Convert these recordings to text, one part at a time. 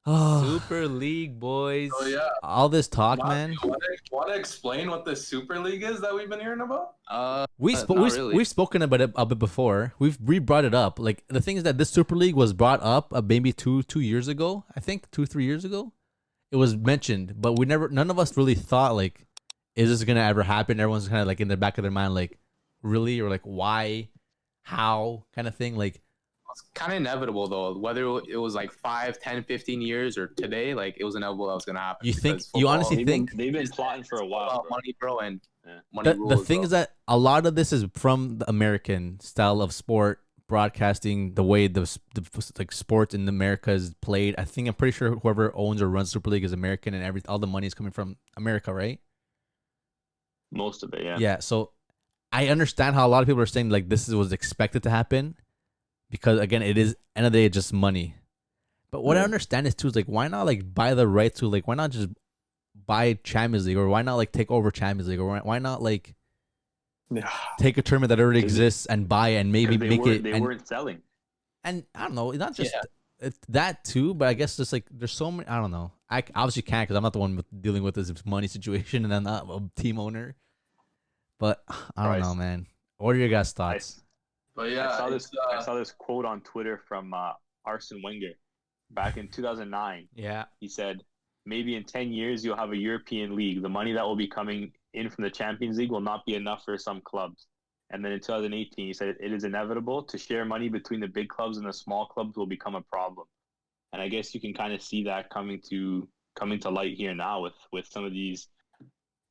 Oh, Super League, So boys. yeah, all this talk, Matthew, man. want to explain what the Super League is that we've been hearing about? Not really. We've spoken about it a bit before. We brought it up. Like the thing is that this Super League was brought up maybe 2 years ago. I think 2 3 years ago. It was mentioned, but we never. None of us really thought like, is this gonna ever happen? Everyone's kind of like in the back of their mind, like, really, or like why, how, kind of thing. Like, It's kind of inevitable though. Whether it was like 5, 10, 15 years or today, like it was inevitable that was gonna happen. you think because you football honestly They've think been plotting for a is all while, about bro. money, bro, and Yeah. money the rules. thing Bro. is that a lot of this is from the American style of sport broadcasting, the way the like sports in America is played. I'm pretty sure whoever owns or runs Super League is American, and all the money is coming from America, right? Most of it, yeah. Yeah. So I understand how a lot of people are saying like was expected to happen because again, it is end of the day just money. But what I understand is too is like why not like buy the right to like why not just buy Champions League or why not like take over Champions League or why not like Yeah. take a tournament that already Because- exists and buy and maybe Because make it they and, weren't selling. and I don't know, not just Yeah. it's that too, but I guess just like there's so many. I don't know. I obviously can't because I'm not the one dealing with this money situation and I'm not a team owner. But I don't know, man. What are your guys' I, thoughts? But yeah, I saw this quote on Twitter from Arsene Wenger back in 2009. Yeah. He said, maybe in 10 years you'll have a European league. The money that will be coming in from the Champions League will not be enough for some clubs. And then in 2018, he said it is inevitable to share money between the big clubs and the small clubs will become a problem. And I guess you can kind of see that coming to light here now with some of these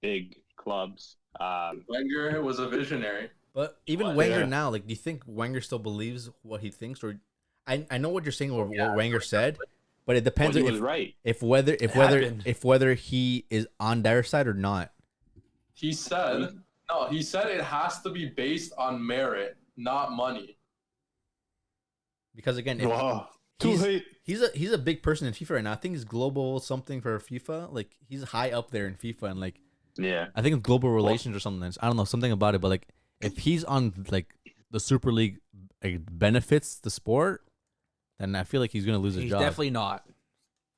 big clubs. Wenger was a visionary. But even But, Wenger yeah. now, like, do you think Wenger still believes what he thinks, or I know what you're saying, or what Wenger said, but it depends Well, he if was right. if whether he is on their side or not. He said it has to be based on merit, not money. Because again, Wow. Too he's late. he's a big person in FIFA right now. I think he's global something for FIFA. Like he's high up there in FIFA, and like Yeah. I think it's global relations or something. I don't know something about it, but like if he's on like the Super League, like, benefits the sport, then I feel like he's gonna lose his He's job. definitely not.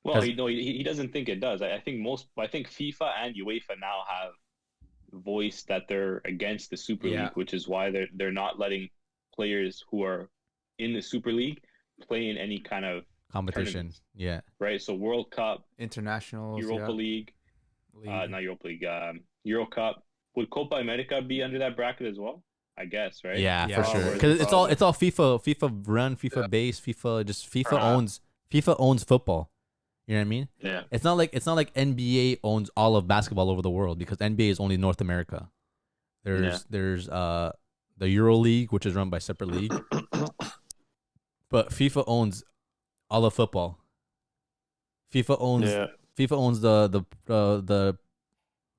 Well, Because- he doesn't think it does. I think FIFA and UEFA now have voiced that they're against the Super Yeah. League, which is why they're not letting players who are in the Super League play in any kind of competition. tournaments. Yeah. Right. So World Cup, International. Europa League, not Europa League, Euro Cup. Would Copa America be under that bracket as well? I guess, right? Yeah, Yeah, for sure. probably. Because it's all FIFA run, FIFA base, FIFA Perhaps. owns football. You know what I mean? Yeah. It's not like NBA owns all of basketball over the world because NBA is only North America. There's the Euro League, which is run by separate league, but FIFA owns all of football. FIFA owns the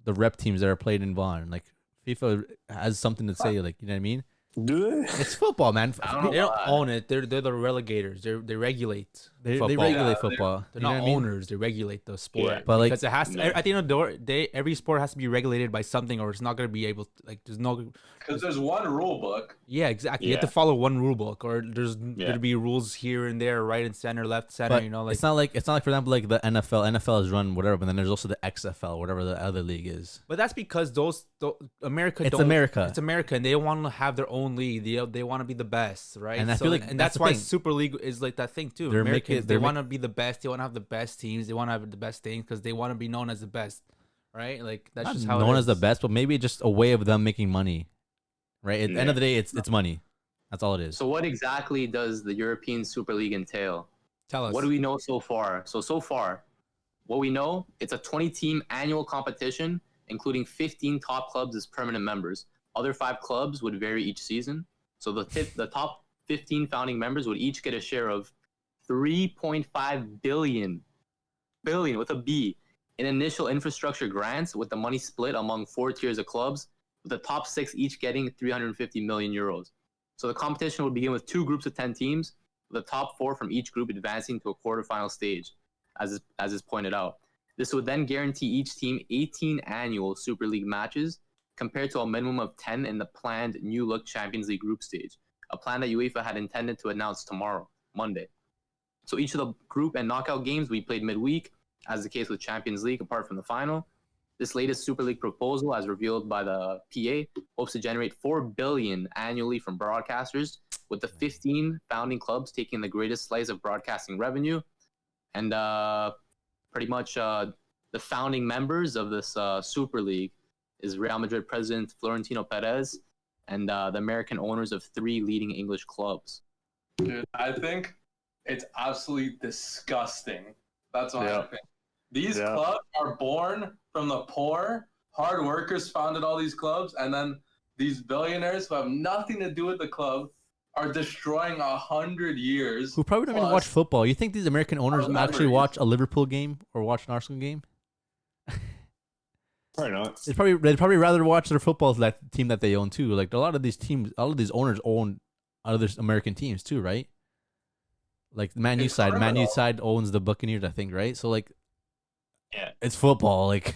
rep teams that are played in Vaughn. Like FIFA has something to say. Like, you know what I mean? Do they? It's football, man. I don't know They don't why. own it. They're the relegators. They regulate. They football. regulate Yeah, football. They're You know not what I mean? owners. They regulate the sport. Yeah. But, like- because it has to, No. at the end of the day, every sport has to be regulated by something, or it's not going to be able to, like, there's no. Because there's one rule book. Yeah, exactly. You have Yeah. to follow one rule book, or there's going to be rules here and there, right and center, left, center. But You know, like it's not like for example like the NFL. NFL is run whatever, but then there's also the XFL, whatever the other league is. But that's because America. It's don't, America. It's America, and they want to have their own league. They want to be the best, right? And I feel like and that's that's the why thing. Super League is like that thing too. They're Americans, making- they they're want to be the best. They want to have the best teams. They want to have the best things because they want to be known as the best, right? Like that's Not just how known it as the is. best, but maybe just a way of them making money. Right? At the end of the day, it's money. That's all it is. So what exactly does the European Super League entail? Tell us. What do we know so far? So far, what we know, it's a 20-team annual competition, including 15 top clubs as permanent members. Other 5 clubs would vary each season. So the top 15 founding members would each get a share of 3.5 billion with a B in initial infrastructure grants, with the money split among 4 tiers of clubs, with the top 6 each getting 350 million euros. So the competition would begin with 2 groups of 10 teams, with the top 4 from each group advancing to a quarterfinal stage, as is pointed out. This would then guarantee each team 18 annual Super League matches, compared to a minimum of 10 in the planned New Look Champions League group stage, a plan that UEFA had intended to announce tomorrow, Monday. So each of the group and knockout games we played midweek, as the case with Champions League, apart from the final. This latest Super League proposal, as revealed by the PA, hopes to generate $4 billion annually from broadcasters, with the 15 founding clubs taking the greatest slice of broadcasting revenue. And pretty much the founding members of this Super League is Real Madrid president Florentino Perez and the American owners of 3 leading English clubs. Dude, I think it's absolutely disgusting. That's what I think. These clubs are born from the poor. Hard workers founded all these clubs, and then these billionaires who have nothing to do with the club are destroying 100 years. Who probably don't even watch football. You think these American owners actually watch a Liverpool game or watch an Arsenal game? Probably not. They'd probably rather watch their football team that they own too. Like a lot of these teams, all of these owners own other American teams too, right? Like Man U side owns the Buccaneers, I think, right? So like, yeah, it's football. Like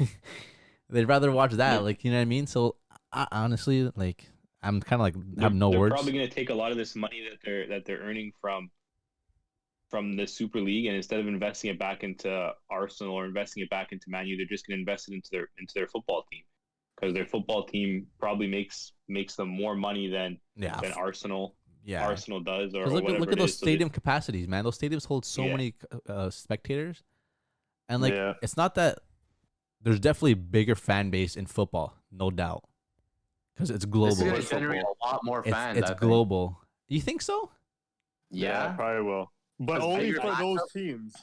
they'd rather watch that. Like, you know what I mean? So I honestly, like, I'm kind of like have no words. They're probably gonna take a lot of this money that they're earning from the Super League, and instead of investing it back into Arsenal or investing it back into Man U, they're just gonna invest it into their football team, because their football team probably makes them more money than Arsenal. Yeah, Arsenal does. Or look at those stadium capacities, man. Those stadiums hold so many spectators, and like it's not that there's definitely a bigger fan base in football, no doubt, because it's global. This is gonna generate a lot more fans. It's global. You think so? Yeah, probably will. But only for those teams.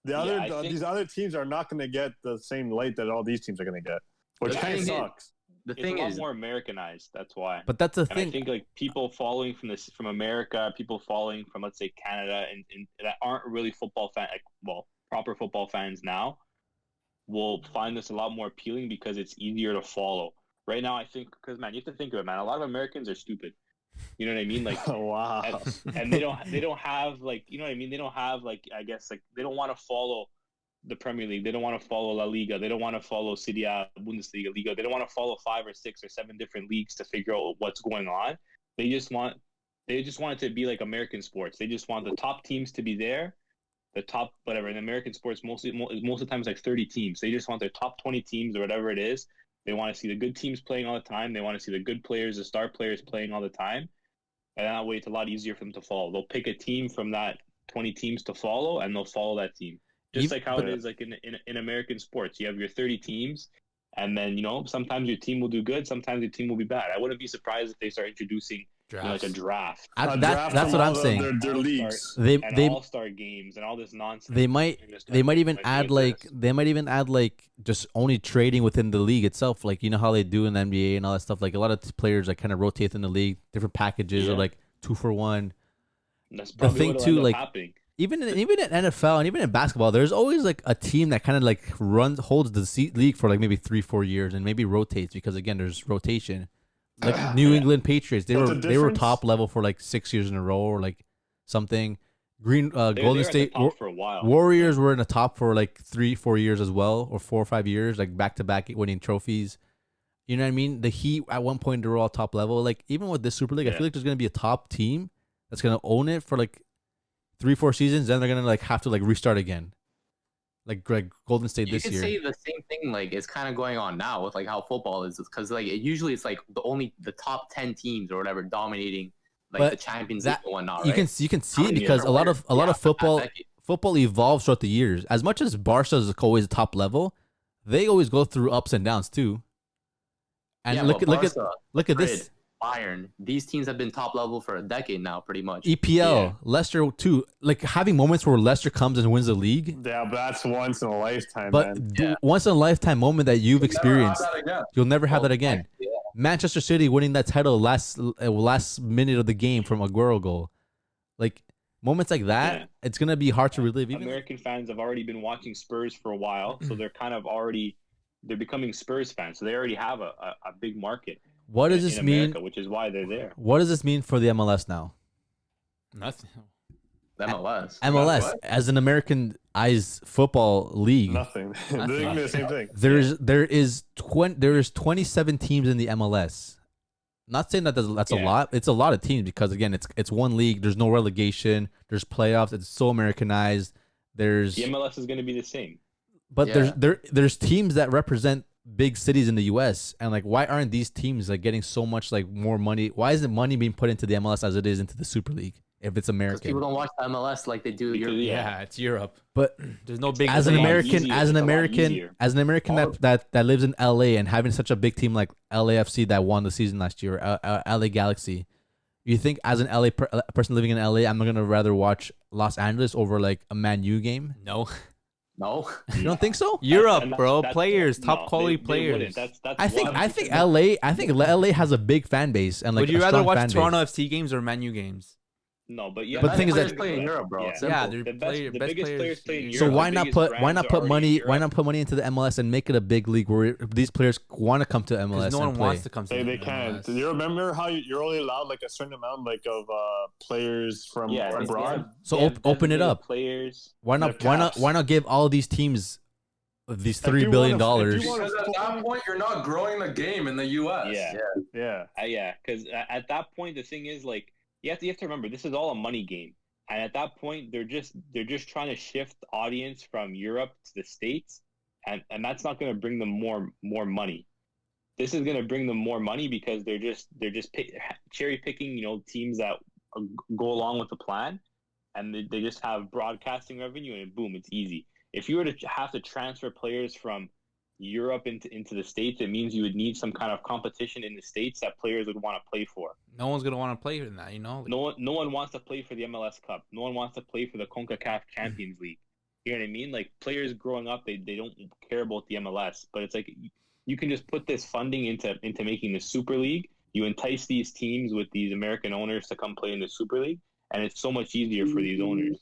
These other teams are not going to get the same light that all these teams are going to get, which kind of sucks. The thing is more Americanized. That's why. But that's the thing. I think like people following from America, people following from let's say Canada, and that aren't really football proper football fans now, will find this a lot more appealing because it's easier to follow. Right now, I think because man, you have to think of it, man. A lot of Americans are stupid. You know what I mean? Like, wow. And they don't have like, you know what I mean? They don't have like, I guess like they don't want to follow the Premier League. They don't want to follow La Liga. They don't want to follow Serie A, Bundesliga, Liga. They don't want to follow 5 or 6 or 7 different leagues to figure out what's going on. They just want it to be like American sports. They just want the top teams to be there, the top whatever. In American sports, most of the time it's like 30 teams. They just want their top 20 teams or whatever it is. They want to see the good teams playing all the time. They want to see the good players, the star players playing all the time. And that way it's a lot easier for them to follow. They'll pick a team from that 20 teams to follow, and they'll follow that team. Just like how it is like in American sports. You have your 30 teams, and then, you know, sometimes your team will do good, sometimes your team will be bad. I wouldn't be surprised if they start introducing like a draft. That's what I'm saying. Their leagues. They all-star games and all this nonsense. They might even add like just only trading within the league itself. Like, you know how they do in the NBA and all that stuff. Like a lot of players like kind of rotate in the league, different packages or like 2 for 1. That's probably the thing too. Like happening. Even in NFL and even in basketball, there's always like a team that kind of like holds the league for like maybe 3-4 years and maybe rotates because again there's rotation. Like New England Patriots, they were top level for like 6 years in a row or like something. Golden State for a while. Warriors were in the top for like 3-4 years as well, or 4 or 5 years, like back to back winning trophies. You know what I mean? The Heat at one point they were all top level. Like even with this Super League, I feel like there's gonna be a top team that's gonna own it for like 3-4 seasons, then they're gonna like have to like restart again, like Golden State this year. You could say the same thing like it's kind of going on now with like how football is, because like usually it's like the top 10 teams or whatever dominating like the Champions League and whatnot. Right? You can see it because a lot of football evolves throughout the years. As much as Barca is always top level, they always go through ups and downs too. And look at this. Bayern. These teams have been top level for a decade now, pretty much. EPL, Leicester too. Like having moments where Leicester comes and wins the league. Yeah, but that's once in a lifetime. But once in a lifetime moment that you've experienced, you'll never have that again. Yeah. Manchester City winning that title last minute of the game from a Aguero goal. Like moments like that, it's gonna be hard to relive. Even American fans have already been watching Spurs for a while, so they're kind of they're becoming Spurs fans. So they already have a big market. What does this mean? Which is why they're there. What does this mean for the MLS now? Nothing. MLS as an Americanized football league. Nothing. They're doing the same thing. There is 27 teams in the MLS. not saying that that's a lot. It's a lot of teams because again, it's one league. There's no relegation. There's playoffs. It's so Americanized. There's the MLS is going to be the same. But there's teams that represent big cities in the U.S. and like why aren't these teams like getting so much like more money? Why isn't money being put into the MLS as it is into the Super League if it's American? People don't watch the MLS like they do Europe. Yeah, it's Europe. But there's no big. As an American that lives in LA and having such a big team like LAFC that won the season last year, LA Galaxy, you think as an LA person living in LA, I'm gonna rather watch Los Angeles over like a Man U game? No. No, you don't think so? Europe, bro, players, top quality players. I think LA has a big fan base and like. Would you rather watch Toronto FC games or Man U games? No, but the thing is that play in Europe, bro. Yeah, they're the biggest players play in Europe. So why not put money into the MLS and make it a big league where these players want to come to MLS? No one and play. wants to come to. They can't. You remember how you're only allowed like a certain amount like of players from abroad? So open it up. Players. Why not give all these teams these $3 billion? Because at that point you're not growing the game in the U.S. Yeah. Because at that point the thing is like. You have to remember this is all a money game, and at that point they're just trying to shift audience from Europe to the States, and that's not going to bring them more money. This is going to bring them more money because they're just cherry picking teams that go along with the plan, and they just have broadcasting revenue, and boom, it's easy. If you were to have to transfer players from Europe into the States, it means you would need some kind of competition in the States that players would want to play for. No one's gonna want to play in that, No one wants to play for the MLS Cup. No one wants to play for the CONCACAF Champions League. You know what I mean? Like players growing up, they don't care about the MLS, but it's like you can just put this funding into making the Super League. You entice these teams with these American owners to come play in the Super League, and it's so much easier for these owners.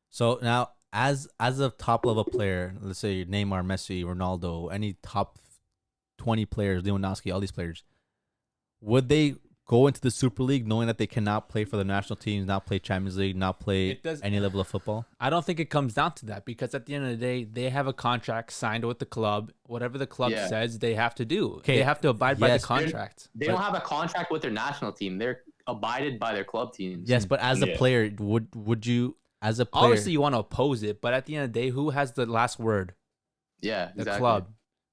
So now, as a top level player, let's say Neymar, Messi, Ronaldo, any top 20 players, Lewandowski, all these players, would they go into the Super League knowing that they cannot play for the national teams, not play Champions League, not play any level of football? I don't think it comes down to that because at the end of the day, they have a contract signed with the club. Whatever the club says, they have to do. Okay. They have to abide by the contract. They don't have a contract with their national team. They're abided by their club teams. Yes, but as a player, would you... As a player, obviously you want to oppose it, but at the end of the day, who has the last word? Yeah, the club.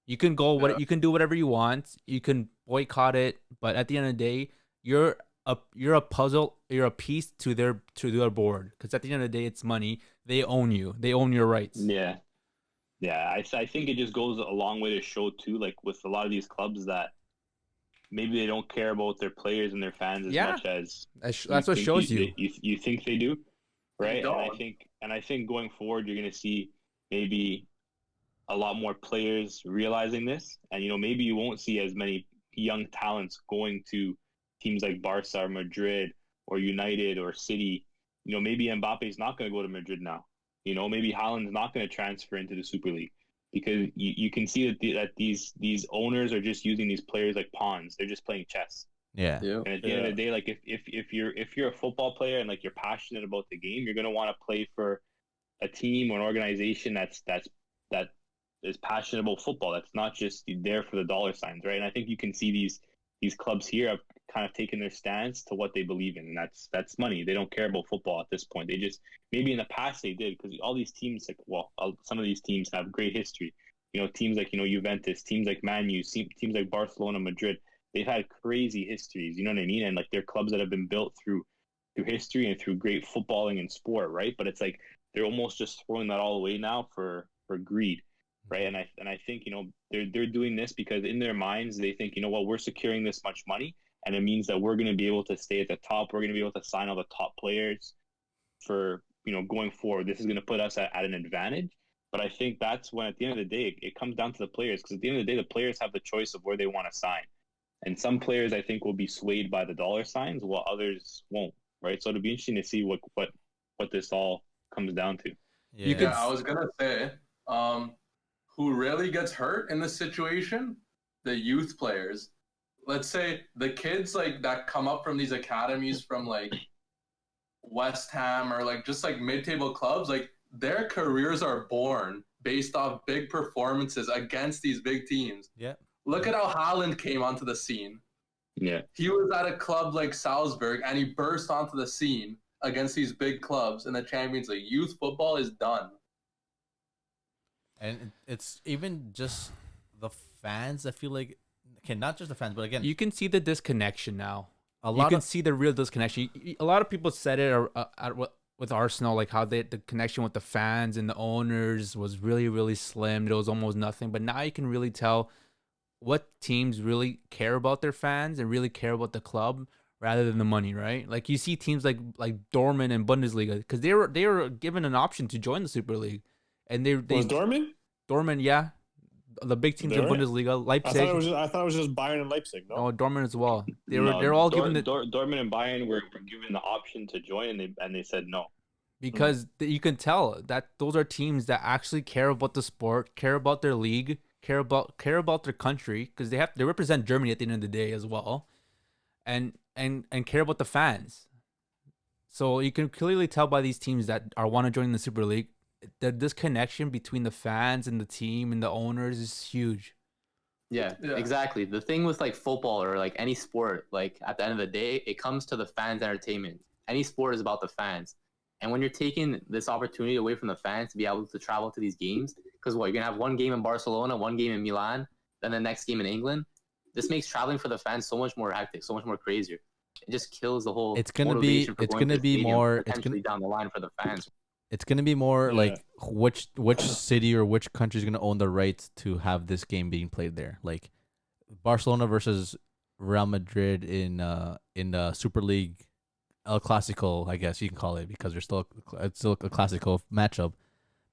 You can go you can do whatever you want. You can boycott it, but at the end of the day, you're a puzzle. You're a piece to their board because at the end of the day, it's money. They own you. They own your rights. Yeah. I think it just goes a long way to show too, like with a lot of these clubs that maybe they don't care about their players and their fans as much as that's what shows you. You think they do. Right, and I think going forward, you're going to see maybe a lot more players realizing this, and maybe you won't see as many young talents going to teams like Barca or Madrid or United or City. Maybe Mbappe's not going to go to Madrid now. Maybe Haaland's not going to transfer into the Super League because you can see that these owners are just using these players like pawns. They're just playing chess. Yeah. And at the end of the day, like if you're a football player and like you're passionate about the game, you're gonna want to play for a team or an organization that is passionate about football. That's not just there for the dollar signs, right? And I think you can see these clubs here have kind of taken their stance to what they believe in, and that's money. They don't care about football at this point. They just maybe in the past they did because all these teams some of these teams have great history. Teams like Juventus, teams like Man U, teams like Barcelona, Madrid. They've had crazy histories, you know what I mean? And like they're clubs that have been built through history and through great footballing and sport, right? But it's like they're almost just throwing that all away now for greed, right? And I think they're doing this because in their minds they think we're securing this much money, and it means that we're going to be able to stay at the top. We're going to be able to sign all the top players for going forward. This is going to put us at an advantage. But I think that's when at the end of the day it comes down to the players, because at the end of the day the players have the choice of where they want to sign. And some players, I think, will be swayed by the dollar signs, while others won't, right? So it'll be interesting to see what this all comes down to. Yeah, I was gonna say, who really gets hurt in this situation? The youth players. Let's say the kids like that come up from these academies from like West Ham or like just like mid-table clubs, like their careers are born based off big performances against these big teams. Yeah. Look at how Haaland came onto the scene. Yeah. He was at a club like Salzburg, and he burst onto the scene against these big clubs in the Champions League. Youth football is done. And it's even just the fans. I feel like, okay, not just the fans, but again, You can see the disconnection now. a You lot can of see the real disconnection. A lot of people said it with Arsenal, like how the connection with the fans and the owners was really, really slim. It was almost nothing. But now you can really tell what teams really care about their fans and really care about the club rather than the money, right? Like you see teams like Dortmund and Bundesliga, because they were given an option to join the Super League, and they Was Dortmund? Dortmund, yeah, the big teams in Dortmund? Bundesliga, I Leipzig. thought it was just Bayern and Leipzig. No, No, Dortmund as well. They're all given the Dortmund and Bayern were given the option to join, and they said no. because you can tell that those are teams that actually care about the sport, care about their league, care about their country, because they represent Germany at the end of the day as well, and care about the fans. So you can clearly tell by these teams that want to join the Super League, that this connection between the fans and the team and the owners is huge. Yeah, exactly. The thing with like football or like any sport, like at the end of the day, it comes to the fans' entertainment. Any sport is about the fans. And when you're taking this opportunity away from the fans to be able to travel to these games, because you're going to have one game in Barcelona, one game in Milan, then the next game in England. This makes traveling for the fans so much more hectic, so much more crazier. It just kills the whole it's gonna motivation be for going to the stadium, more potentially down the line for the fans. it's gonna be more Yeah. like which city or which country is gonna own the rights to have this game being played there. Like Barcelona versus Real Madrid in the Super League, El Clasico, I guess you can call it, because it's still a Clasico matchup.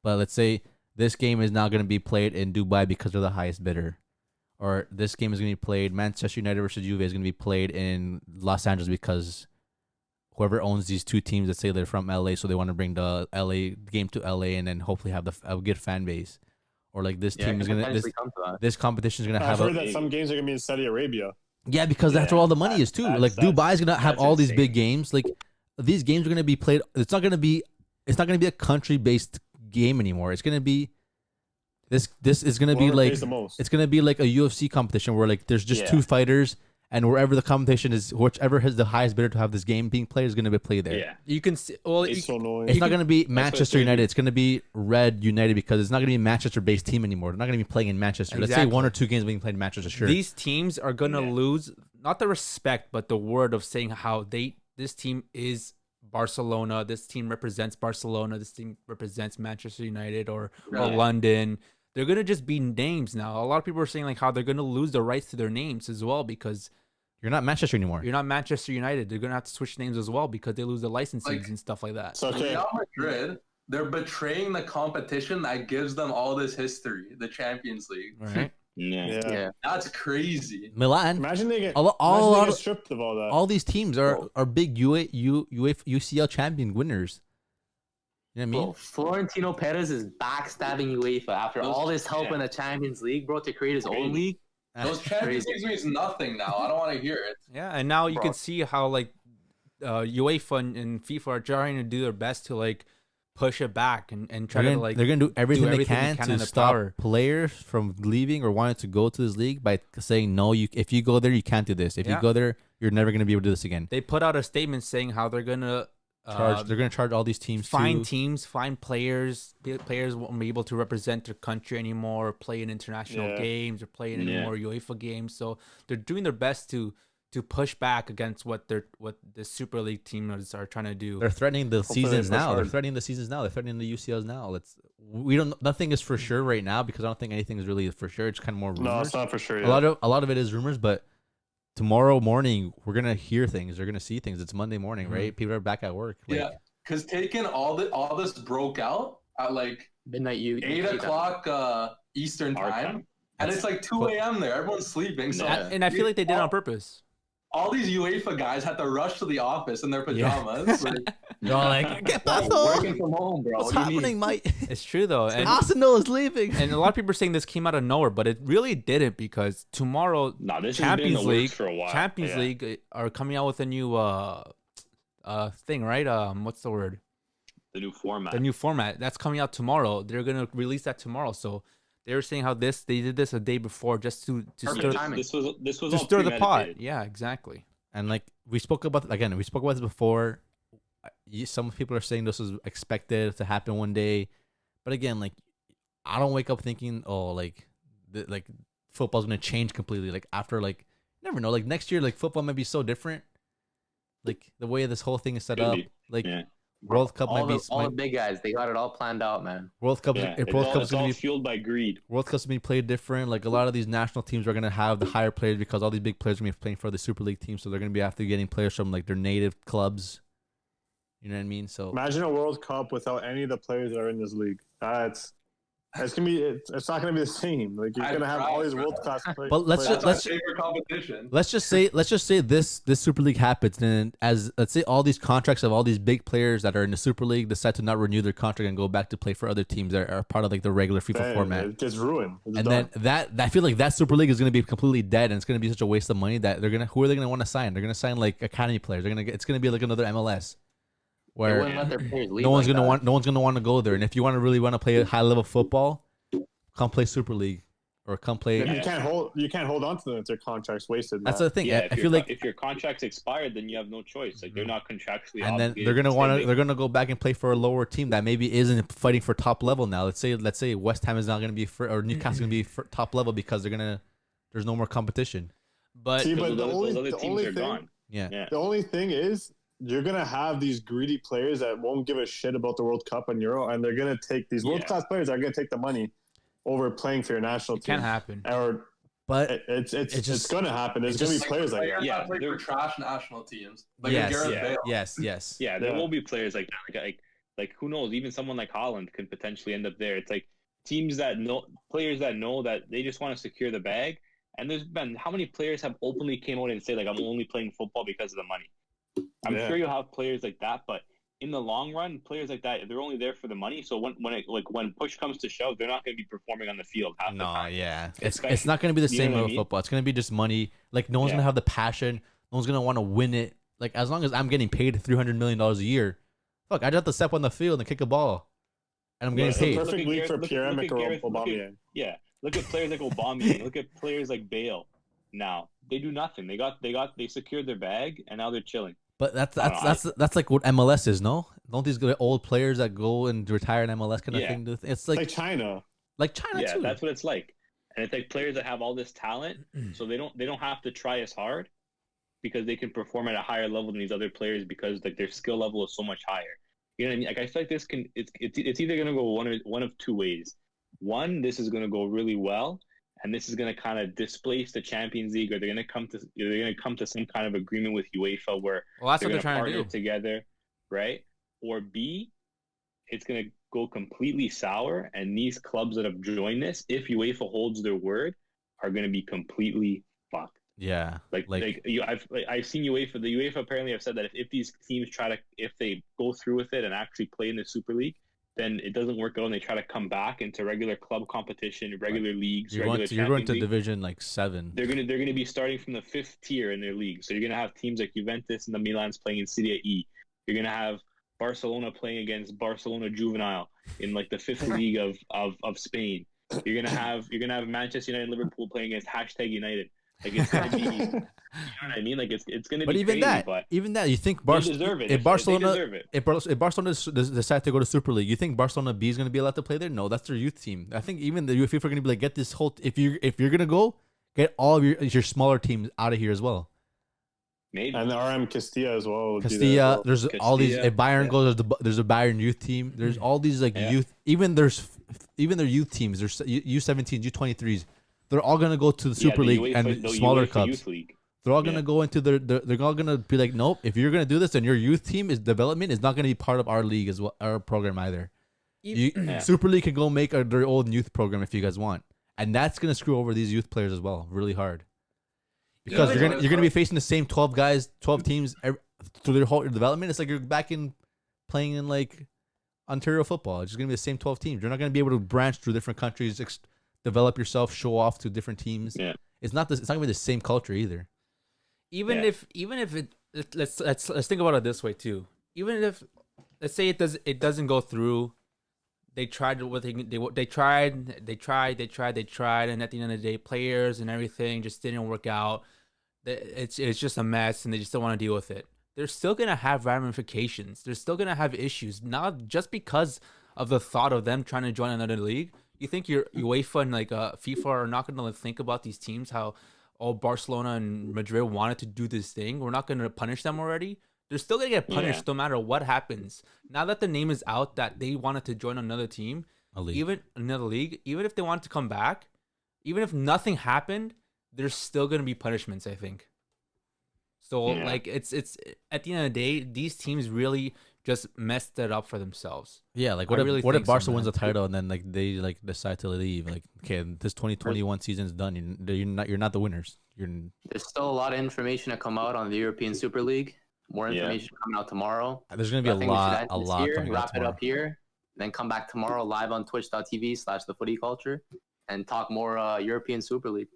But let's say this game is now gonna be played in Dubai because they're the highest bidder, or this game is gonna be played Manchester United versus Juve is gonna be played in Los Angeles because whoever owns these two teams, let's say they're from LA, so they want to bring the LA game to LA and then hopefully have a good fan base. Or like this team is gonna this competition is gonna have. I've heard that some games are gonna be in Saudi Arabia. Yeah, because that's where all the money is too. Like Dubai is gonna have all these big games. Like these games are gonna be played. It's not gonna be a country based game anymore. It's gonna be this is gonna be like it's gonna be like a UFC competition where like there's just two fighters. And wherever the competition is, whichever has the highest bidder to have this game being played is going to be played there. Yeah, you can see. Well, it's so annoying. It's not going to be Manchester United. It's going to be Red United because it's not going to be a Manchester-based team anymore. They're not going to be playing in Manchester. Exactly. Let's say 1 or 2 games being played in Manchester. Sure. These teams are going to lose not the respect, but the word of saying how this team is Barcelona. This team represents Barcelona. This team represents Manchester United or London. They're going to just be names now. A lot of people are saying like how they're going to lose the rights to their names as well because you're not Manchester anymore. You're not Manchester United. They're going to have to switch names as well because they lose the licenses and stuff like that. So Real Madrid, they're betraying the competition that gives them all this history, the Champions League. Right? Yeah. That's crazy. Milan. Imagine they get stripped of all that. All these teams are big UCL champion winners. You know what I mean? Bro, Florentino Perez is backstabbing UEFA after all this help in the Champions League, bro, to create his own league. Those Champions Leagues means nothing now. I don't want to hear it. Yeah, and now you can see how like UEFA and FIFA are trying to do their best to like push it back and try to like they're gonna do everything they can to stop power. Players from leaving or wanting to go to this league by saying no. If you go there, you can't do this. If you go there, you're never gonna be able to do this again. They put out a statement saying how they're gonna they're gonna charge all these teams. Fine players. Players won't be able to represent their country anymore, or play in international games, or play in any more UEFA games. So they're doing their best to push back against what the Super League teams are trying to do. They're threatening the seasons now. They're threatening the UCLs now. Nothing is for sure right now because I don't think anything is really for sure. It's kind of more rumors. No, it's not for sure. A lot of it is rumors, but tomorrow morning we're gonna hear things. We're gonna see things. It's Monday morning, right? People are back at work. Because taking all this broke out at like midnight, 8 o'clock Eastern time, and it's like 2 a.m. there. Everyone's sleeping. So and I feel like they did it on purpose. All these UEFA guys had to rush to the office in their pajamas. They're all like, get back working from home, bro. What's happening, mate? It's true though. And Arsenal is leaving. And a lot of people are saying this came out of nowhere, but it really didn't because tomorrow Champions League are coming out with a new thing, right? What's the word? The new format. The new format that's coming out tomorrow. They're gonna release that tomorrow. So They were saying how they did this a day before just to Perfect stir timing. This was to all stir the pot. premeditated. Yeah, exactly. And like we spoke about this before. Some people are saying this was expected to happen one day, but again, like I don't wake up thinking, oh, like football's gonna change completely. Like after like never know. Like next year, like football might be so different. Like the way this whole thing is set up, like World Cup all might be all the big guys. They got it all planned out, man. World Cup. Yeah, World Cup's it's gonna all be fueled by greed. World Cup's gonna be played different. Like a lot of these national teams are gonna have the higher players because all these big players are gonna be playing for the Super League team, so they're gonna be after getting players from like their native clubs. You know what I mean? So imagine a World Cup without any of the players that are in this league. It's gonna be it's not gonna be the same. Like you're gonna have all these world class players. But let's just say this Super League happens, and let's say all these contracts of all these big players that are in the Super League decide to not renew their contract and go back to play for other teams that are part of like the regular FIFA format. It gets ruined. And then I feel like that Super League is gonna be completely dead, and it's gonna be such a waste of money that who are they gonna want to sign? They're gonna sign like academy players. It's gonna be like another MLS. Where let their players leave no one's gonna want to go there, and if you really want to play high level football, come play Super League or come play. You can't hold on to them if their contract's wasted. That's the thing. Yeah, I feel like if your contract's expired, then you have no choice. Like they're not contractually. And then obligated they're gonna go back and play for a lower team that maybe isn't fighting for top level now. Let's say West Ham is not gonna be or Newcastle gonna be for top level because there's no more competition. But those other teams are gone. Yeah. The only thing is, you're gonna have these greedy players that won't give a shit about the World Cup and Euro, and they're gonna take these world class players are gonna take the money over playing for your national team. Can't happen. But it's gonna happen. There's gonna be players like that. Yeah, they're trash national teams. Like Yes. Yeah, there will be players like that. Like who knows? Even someone like Haaland can potentially end up there. It's like players that know that they just want to secure the bag. And there's been how many players have openly came out and say like I'm only playing football because of the money. I'm sure you'll have players like that, but in the long run, players like that, they're only there for the money. So when push comes to shove, they're not going to be performing on the field half the time. Yeah. It's not going to be the same with football. It's going to be just money. Like no one's going to have the passion. No one's going to want to win it. Like as long as I'm getting paid $300 million a year, fuck, I just have to step on the field and kick a ball, and I'm getting paid. Perfect league for Pierre-Emerick Aubameyang. Look at players like Aubameyang. Look at players like Bale. Now they do nothing. They secured their bag, and now they're chilling. But that's like what MLS is, no? Don't these good old players that go and retire in MLS kind of thing? It's like China. Like China too. Yeah, that's what it's like. And it's like players that have all this talent, so they don't have to try as hard because they can perform at a higher level than these other players because like their skill level is so much higher. You know what I mean? Like I feel like it's either gonna go one of two ways. One, this is gonna go really well, and this is going to kind of displace the Champions League, or they're going to come to some kind of agreement with UEFA where that's what they're trying to do together, right? Or B, it's going to go completely sour, and these clubs that have joined this, if UEFA holds their word, are going to be completely fucked. Yeah, I've seen UEFA. The UEFA apparently have said that if these teams if they go through with it and actually play in the Super League, then it doesn't work out and they try to come back into regular club competition, regular leagues. You're going to Division like 7. They're gonna be starting from the 5th tier in their league. So you're gonna have teams like Juventus and the Milans playing in Serie E. You're gonna have Barcelona playing against Barcelona Juvenile in like the 5th league of Spain. You're gonna have Manchester United and Liverpool playing against #United. Like it's gonna be, you know what I mean? Like it's gonna be. But even that, you think deserve it. If Barcelona decide to go to Super League, you think Barcelona B is gonna be allowed to play there? No, that's their youth team. I think even the UEFA are gonna be like, get this whole. If you're gonna go, get all of your smaller teams out of here as well. Maybe. And the RM Castilla as well. There's all these. If Bayern goes, there's a Bayern youth team. There's all these like youth. Even their youth teams. There's U17s, U23s. They're all gonna go to the Super League and smaller clubs. They're all gonna go into they're all gonna be like, nope. If you're gonna do this, then your youth team development is not gonna be part of our league as well, our program either. Super League can go make their old youth program if you guys want, and that's gonna screw over these youth players as well, really hard. Because you're gonna be facing the same 12 teams through their whole development. It's like you're back in playing in like Ontario football. It's just gonna be the same 12 teams. You're not gonna be able to branch through different countries. Develop yourself, show off to different teams. Yeah, it's not gonna be the same culture either. Even if let's think about it this way too. Even if let's say it doesn't go through they tried what they tried, and at the end of the day, players and everything just didn't work out. It's just a mess, and they just don't want to deal with it. They're still gonna have ramifications. They're still gonna have issues, not just because of the thought of them trying to join another league. You think your UEFA and like FIFA are not gonna think about these teams how Barcelona and Madrid wanted to do this thing? We're not gonna punish them already. They're still gonna get punished no matter what happens. Now that the name is out that they wanted to join another team, even another league, even if they wanted to come back, even if nothing happened, there's still gonna be punishments, I think. So like it's at the end of the day, these teams really just messed it up for themselves. Yeah, like what if Barca wins the title and then like they like decide to leave? Like, okay, this 2021 season's done. You're not the winners. There's still a lot of information to come out on the European Super League. More information coming out tomorrow. There's gonna be a lot here, coming wrap out tomorrow. It up here, then come back tomorrow live on twitch.tv/thefootyculture and talk more European Super League.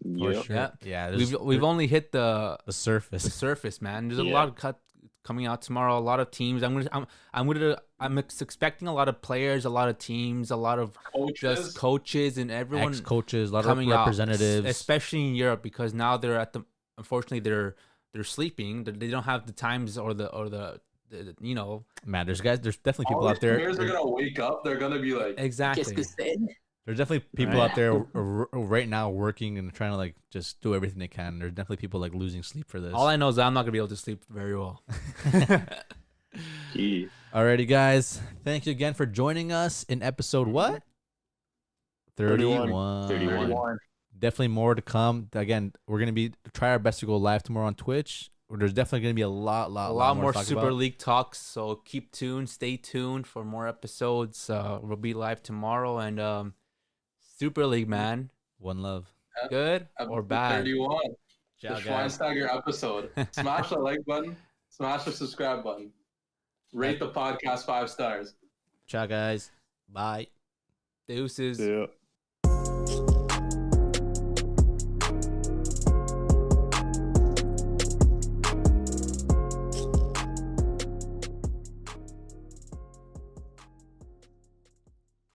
For sure. Yeah. We've only hit the surface. The surface, man. There's a lot of coming out tomorrow. A lot of teams. I'm expecting a lot of players, a lot of teams, a lot of coaches and everyone. Ex-coaches, a lot of representatives, especially in Europe, because now unfortunately they're sleeping. They don't have the times or the man. There's definitely people out there. Players are gonna wake up. They're gonna be like exactly. There's definitely people out there right now working and trying to like just do everything they can. There's definitely people like losing sleep for this. All I know is I'm not gonna be able to sleep very well. Alrighty, guys. Thank you again for joining us in episode what? 31. Definitely more to come. Again, we're gonna try our best to go live tomorrow on Twitch. There's definitely gonna be a lot more Super League talks. So keep tuned, stay tuned for more episodes. We'll be live tomorrow and Super League, man. One love. Good or bad? 31. Ciao, the guys. Schweinsteiger episode. Smash the like button. Smash the subscribe button. Rate the podcast 5 stars. Ciao, guys. Bye. Deuces. Yeah.